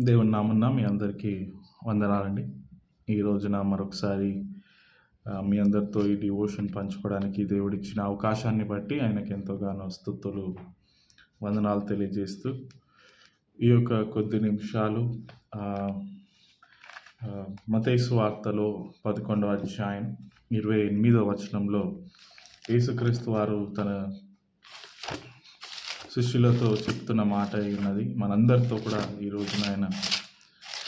దేవుని నామమున మీ అందరికీ వందనాలండి. ఈ రోజున మరొకసారి మీ అందరితో ఈ డివోషన్ పంచుకోవడానికి దేవుడిచ్చిన అవకాశాన్ని బట్టి ఆయనకి ఎంతోగానో స్తుతులు, వందనాలు తెలియజేస్తూ ఈ యొక్క కొద్ది నిమిషాలు ఆహ్, మత్తయి సువార్తలో 11వ అధ్యాయం 28వ వచనంలో యేసుక్రీస్తు వారు తన శిష్యులతో చెప్తున్న మాట ఉన్నది. మనందరితో కూడా ఈ రోజున ఆయన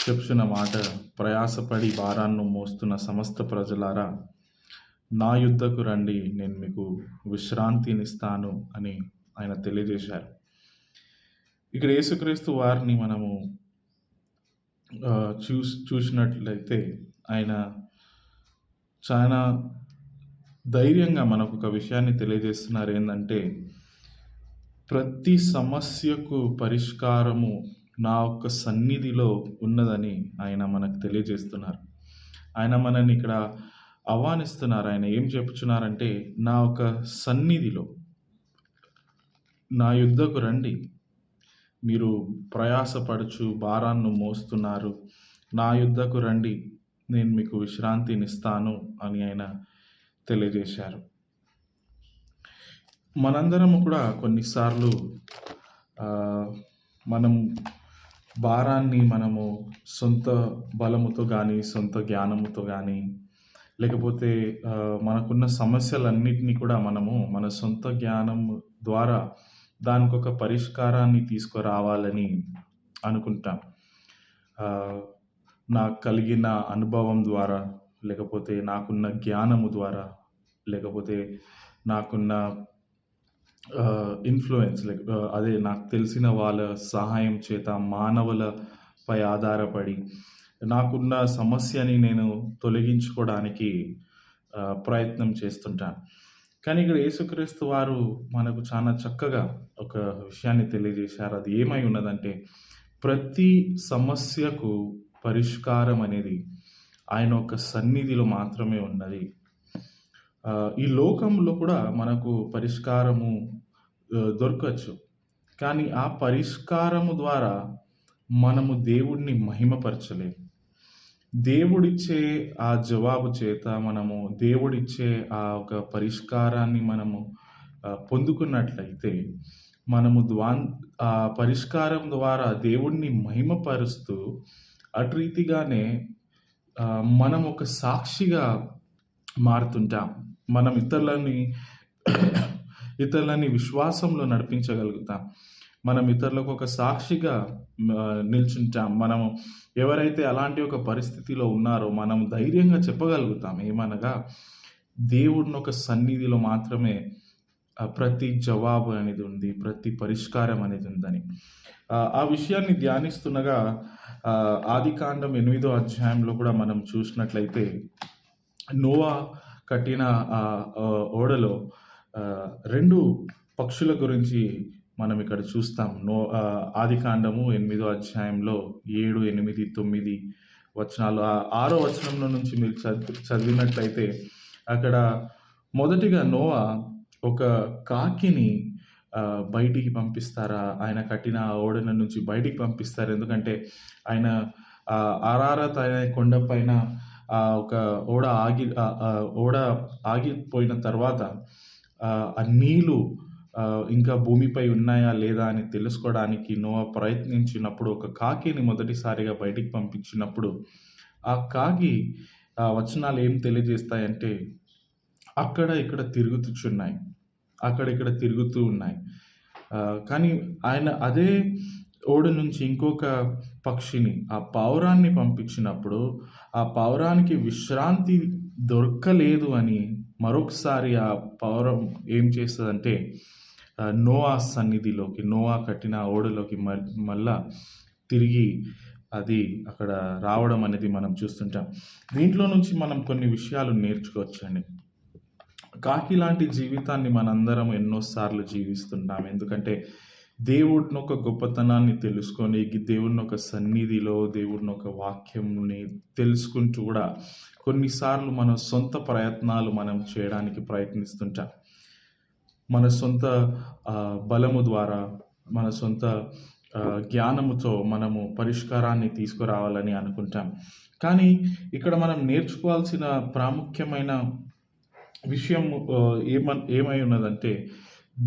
చెప్తున్న మాట, ప్రయాసపడి భారాన్ని మోస్తున్న సమస్త ప్రజలారా నా యుద్ధకు రండి, నేను మీకు విశ్రాంతినిస్తాను అని ఆయన తెలియజేశారు. ఇక్కడ యేసుక్రీస్తు వారిని మనము చూసినట్లయితే ఆయన చాలా ధైర్యంగా మనకు ఒక విషయాన్ని తెలియజేస్తున్నారు. ఏంటంటే, ప్రతి సమస్యకు పరిష్కారము నా యొక్క సన్నిధిలో ఉన్నదని ఆయన మనకు తెలియజేస్తున్నారు. ఆయన మనల్ని ఇక్కడ ఆహ్వానిస్తున్నారు. ఆయన ఏం చెప్పుచున్నారంటే, నా యొక్క సన్నిధిలో నా యుద్ధకు రండి, మీరు ప్రయాసపడుచు భారాన్ని మోస్తున్నారు, నా యుద్ధకు రండి, నేను మీకు విశ్రాంతినిస్తాను అని ఆయన తెలియజేశారు. మనందరము కూడా కొన్నిసార్లు మనం భారాన్ని మనము సొంత బలముతో కానీ, సొంత జ్ఞానముతో కానీ, లేకపోతే మనకున్న సమస్యలన్నిటినీ కూడా మనము మన సొంత జ్ఞానం ద్వారా దానికొక పరిష్కారాన్ని తీసుకురావాలని అనుకుంటాం. నాకు కలిగిన అనుభవం ద్వారా, లేకపోతే నాకున్న జ్ఞానము ద్వారా, లేకపోతే నాకున్న ఇన్‌ఫ్లుయెన్స్ అదే నాకు తెలిసిన వాళ్ళ సహాయం చేత, మానవులపై ఆధారపడి నాకున్న సమస్యని నేను తొలగించుకోవడానికి ప్రయత్నం చేస్తుంటాను. కానీ ఇక్కడ యేసుక్రీస్తు వారు మనకు చాలా చక్కగా ఒక విషయాన్ని తెలియజేశారు. అది ఏమై ఉన్నదంటే, ప్రతి సమస్యకు పరిష్కారం అనేది ఆయన యొక్క సన్నిధిలో మాత్రమే ఉన్నది. ఈ లోకంలో కూడా మనకు పరిష్కారము దొరకచ్చు. కానీ ఆ పరిష్కారము ద్వారా మనము దేవుడిని మహిమపరచలేము. దేవుడిచ్చే ఆ జవాబు చేత మనము దేవుడిచ్చే ఆ ఒక పరిష్కారాన్ని మనము పొందుకున్నట్లయితే, మనము ఆ పరిష్కారం ద్వారా దేవుడిని మహిమపరుస్తూ, అటు రీతిగానే మనం ఒక సాక్షిగా మారుతుంటాం. మనం ఇతరులని విశ్వాసంలో నడిపించగలుగుతాం. మనం ఇతరులకు ఒక సాక్షిగా నిల్చుంటాం. మనము ఎవరైతే అలాంటి ఒక పరిస్థితిలో ఉన్నారో మనం ధైర్యంగా చెప్పగలుగుతాం. ఏమనగా, దేవుడిని ఒక సన్నిధిలో మాత్రమే ప్రతి జవాబు అనేది ఉంది, ప్రతి పరిష్కారం అనేది ఉందని. ఆ విషయాన్ని ధ్యానిస్తుండగా ఆదికాండం 8వ అధ్యాయంలో కూడా మనం చూసినట్లయితే, నోవా కట్టిన ఓడలో 2 పక్షుల గురించి మనం ఇక్కడ చూస్తాం. ఆదికాండము 8వ అధ్యాయంలో 7, 8, 9 వచనాలు, 6వ వచనంలో నుంచి మీరు చదివినట్లయితే, అక్కడ మొదటిగా నోవా ఒక కాకిని బయటికి పంపిస్తారా, ఆయన కట్టిన ఓడల నుంచి బయటికి పంపిస్తారు. ఎందుకంటే ఆయన అరారత్ అనే కొండపైన ఒక ఓడ ఆగిపోయిన తర్వాత ఆ నీళ్ళు ఇంకా భూమిపై ఉన్నాయా లేదా అని తెలుసుకోవడానికి నోవా ప్రయత్నించినప్పుడు, ఒక కాకిని మొదటిసారిగా బయటికి పంపించినప్పుడు, ఆ కాకి వచనాలు ఏం తెలియజేస్తాయంటే, అక్కడ ఇక్కడ తిరుగుతూ ఉన్నాయి. కానీ ఆయన అదే ఓడ నుంచి ఇంకొక పక్షిని, ఆ పావురాన్ని పంపించినప్పుడు, ఆ పావురానికి విశ్రాంతి దొరకలేదు అని మరొకసారి ఆ పావురం ఏం చేస్తుందంటే, నోవా సన్నిధిలోకి, నోవా కట్టిన ఓడలోకి మళ్ళా తిరిగి అది అక్కడ రావడం అనేది మనం చూస్తుంటాం. దీంట్లో నుంచి మనం కొన్ని విషయాలు నేర్చుకోవచ్చండి. కాకి లాంటి జీవితాన్ని మనందరం ఎన్నోసార్లు జీవిస్తుంటాం. ఎందుకంటే దేవుడిని ఒక గొప్పతనాన్ని తెలుసుకొని, దేవుడిని ఒక సన్నిధిలో, దేవుడిని ఒక వాక్యంని తెలుసుకుంటూ కూడా కొన్నిసార్లు మన సొంత ప్రయత్నాలు మనం చేయడానికి ప్రయత్నిస్తుంటాం. మన సొంత బలము ద్వారా, మన సొంత జ్ఞానముతో మనము పరిష్కారాన్ని తీసుకురావాలని అనుకుంటాం. కానీ ఇక్కడ మనం నేర్చుకోవాల్సిన ప్రాముఖ్యమైన విషయం ఏమై ఉన్నదంటే,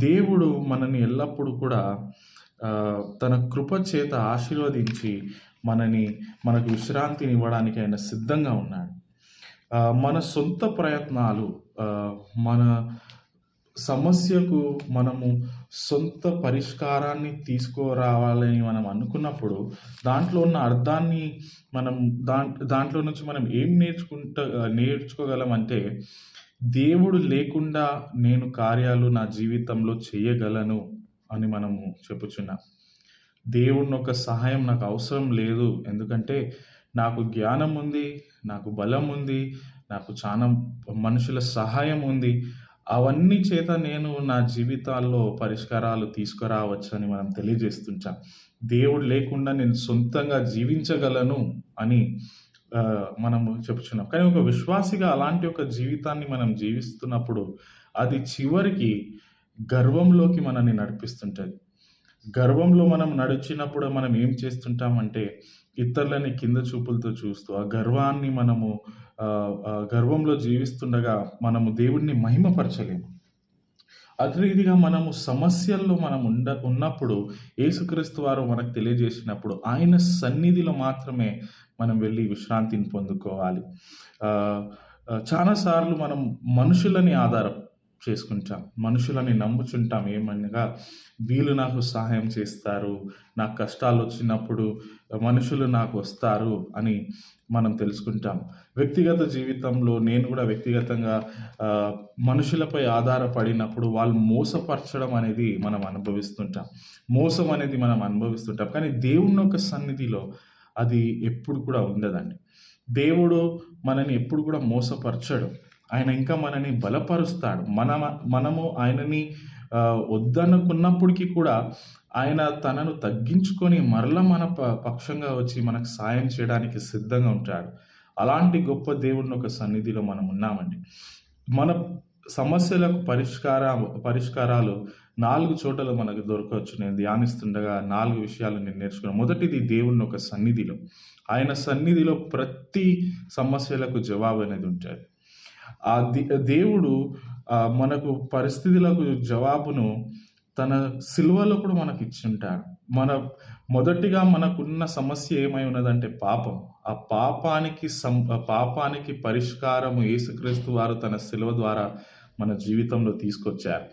దేవుడు మనని ఎల్లప్పుడూ కూడా తన కృప చేత ఆశీర్వదించి మనకు విశ్రాంతినివ్వడానికి ఆయన సిద్ధంగా ఉన్నాడు. మన సొంత ప్రయత్నాలు, మన సమస్యకు మనము సొంత పరిష్కారాన్ని తీసుకురావాలని మనం అనుకున్నప్పుడు, దాంట్లో ఉన్న అర్థాన్ని మనం దాంట్లో నుంచి మనం ఏం నేర్చుకోగలమంటే, దేవుడు లేకుండా నేను కార్యాలు నా జీవితంలో చేయగలను అని మనము చెప్పుచున్నాం. దేవుని యొక్క సహాయం నాకు అవసరం లేదు. ఎందుకంటే నాకు జ్ఞానం ఉంది, నాకు బలం ఉంది, నాకు చాలా మనుషుల సహాయం ఉంది. అవన్నీ చేత నేను నా జీవితాల్లో పరిష్కారాలు తీసుకురావచ్చని మనం తెలియజేస్తుంటాం. దేవుడు లేకుండా నేను సొంతంగా జీవించగలను అని మనము చెప్పుచున్నాం. కానీ ఒక విశ్వాసిగా అలాంటి ఒక జీవితాన్ని మనం జీవిస్తున్నప్పుడు అది చివరికి గర్వంలోకి మనల్ని నడిపిస్తుంటది. గర్వంలో మనం నడిచినప్పుడు మనం ఏం చేస్తుంటామంటే, ఇతరులని కింద చూపులతో చూస్తూ ఆ గర్వాన్ని మనము గర్వంలో జీవిస్తుండగా మనము దేవుడిని మహిమపరచలేము. అదే రీతిగా మనము సమస్యల్లో మనం ఉన్నప్పుడు యేసుక్రీస్తు వారు మనకు తెలియజేసినప్పుడు ఆయన సన్నిధిలో మాత్రమే మనం వెళ్ళి విశ్రాంతిని పొందుకోవాలి. చాలా సార్లు మనం మనుషులని ఆధారం చేసుకుంటాం, మనుషులని నమ్ముచుంటాం. ఏమనగా వీళ్ళు నాకు సహాయం చేస్తారు, నాకు కష్టాలు వచ్చినప్పుడు మనుషులు నాకు వస్తారు అని మనం తెలుసుకుంటాం. వ్యక్తిగత జీవితంలో నేను కూడా వ్యక్తిగతంగా మనుషులపై ఆధారపడినప్పుడు వాళ్ళు మోసపరచడం అనేది మనం అనుభవిస్తుంటాం, మోసం అనేది మనం అనుభవిస్తుంటాం. కానీ దేవుని యొక్క సన్నిధిలో అది ఎప్పుడు కూడా ఉండదండి. దేవుడు మనని ఎప్పుడు కూడా మోసపరచడు. ఆయన ఇంకా మనని బలపరుస్తాడు. మనము ఆయనని వద్దనుకున్నప్పటికీ కూడా ఆయన తనను తగ్గించుకొని మరలా మన పక్షంగా వచ్చి మనకు సాయం చేయడానికి సిద్ధంగా ఉంటాడు. అలాంటి గొప్ప దేవుని ఒక సన్నిధిలో మనం ఉన్నామండి. మన సమస్యలకు పరిష్కారాలు 4 చోట్ల మనకు దొరకవచ్చు. నేను ధ్యానిస్తుండగా 4 విషయాలు నేను నేర్చుకున్నాను. మొదటిది దేవుని ఒక సన్నిధిలో. ఆయన సన్నిధిలో ప్రతి సమస్యలకు జవాబు అనేది ఉంటుంది. ఆ దేవుడు మనకు పరిస్థితులకు జవాబును తన సిలువలో కూడా మనకి ఇచ్చుంటాడు. మొదటిగా మనకున్న సమస్య ఏమై ఉన్నదంటే పాపం. ఆ పాపానికి పరిష్కారము యేసుక్రీస్తు వారు తన సిలువ ద్వారా మన జీవితంలో తీసుకొచ్చారు.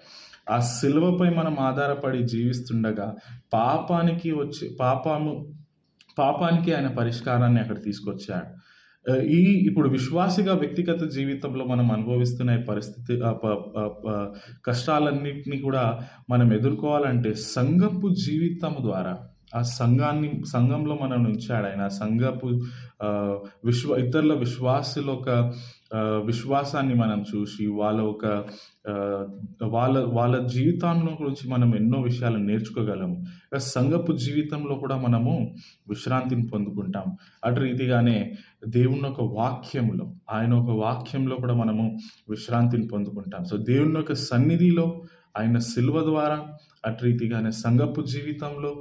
ఆ సిలువపై మనం ఆధారపడి జీవిస్తుండగా పాపానికి ఆయన పరిష్కారాన్ని అక్కడ తీసుకొచ్చాడు. ఇప్పుడు విశ్వాసిగా వ్యక్తిగత జీవితంలో మనం అనుభవిస్తున్న పరిస్థితి కష్టాలన్నింటినీ కూడా మనం ఎదుర్కోవాలంటే సంఘపు జీవితం ద్వారా ఆ సంఘంలో మనం ఉంచాడు ఆయన. సంఘపు ఇతరుల విశ్వాసుల ఒక విశ్వాసాన్ని మనం చూసి వాళ్ళ జీవితాన్ని గురించి మనం ఎన్నో విషయాలు నేర్చుకోగలము. సంఘపు జీవితంలో కూడా మనము విశ్రాంతిని పొందుకుంటాం. అటు రీతిగానే దేవుని ఒక వాక్యంలో, ఆయన ఒక వాక్యంలో కూడా మనము విశ్రాంతిని పొందుకుంటాం. సో దేవుని యొక్క సన్నిధిలో, ఆయన సిలువ ద్వారా, అటు రీతిగానే సంఘపు జీవితంలో,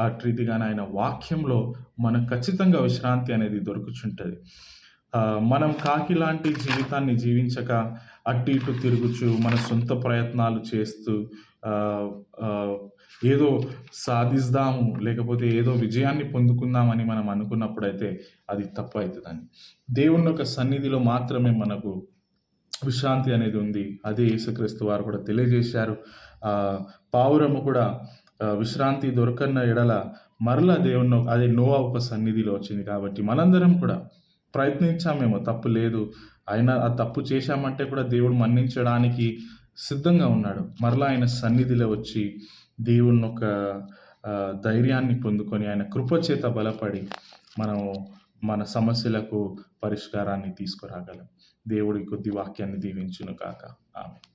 అటు రీతిగానే ఆయన వాక్యంలో మనకు ఖచ్చితంగా విశ్రాంతి అనేది దొరుకుచుంటది. మనం కాకి లాంటి జీవితాన్ని జీవించక అటు ఇటు తిరుగుచు మన సొంత ప్రయత్నాలు చేస్తూ ఏదో సాధిస్తాము, లేకపోతే ఏదో విజయాన్ని పొందుకుందామని మనం అనుకున్నప్పుడైతే అది తప్పు అవుతుందండి. దేవుని యొక్క సన్నిధిలో మాత్రమే మనకు విశ్రాంతి అనేది ఉంది. అదే యేసుక్రీస్తు వారు కూడా తెలియజేశారు. పావురము కూడా విశ్రాంతి దొరకన్న ఎడల మరలా దేవుని అదే నోవా ఒక సన్నిధిలో వచ్చింది. కాబట్టి మనందరం కూడా ప్రయత్నించామేమో, తప్పు లేదు. ఆయన ఆ తప్పు చేశామంటే కూడా దేవుడు మన్నించడానికి సిద్ధంగా ఉన్నాడు. మరలా ఆయన సన్నిధిలో వచ్చి దేవుని ఒక ధైర్యాన్ని పొందుకొని ఆయన కృపచేత బలపడి మనం మన సమస్యలకు పరిష్కారాన్ని తీసుకురాగలం. దేవుడి కొద్ది వాక్యాన్ని దీవించును కాక. ఆమేన్.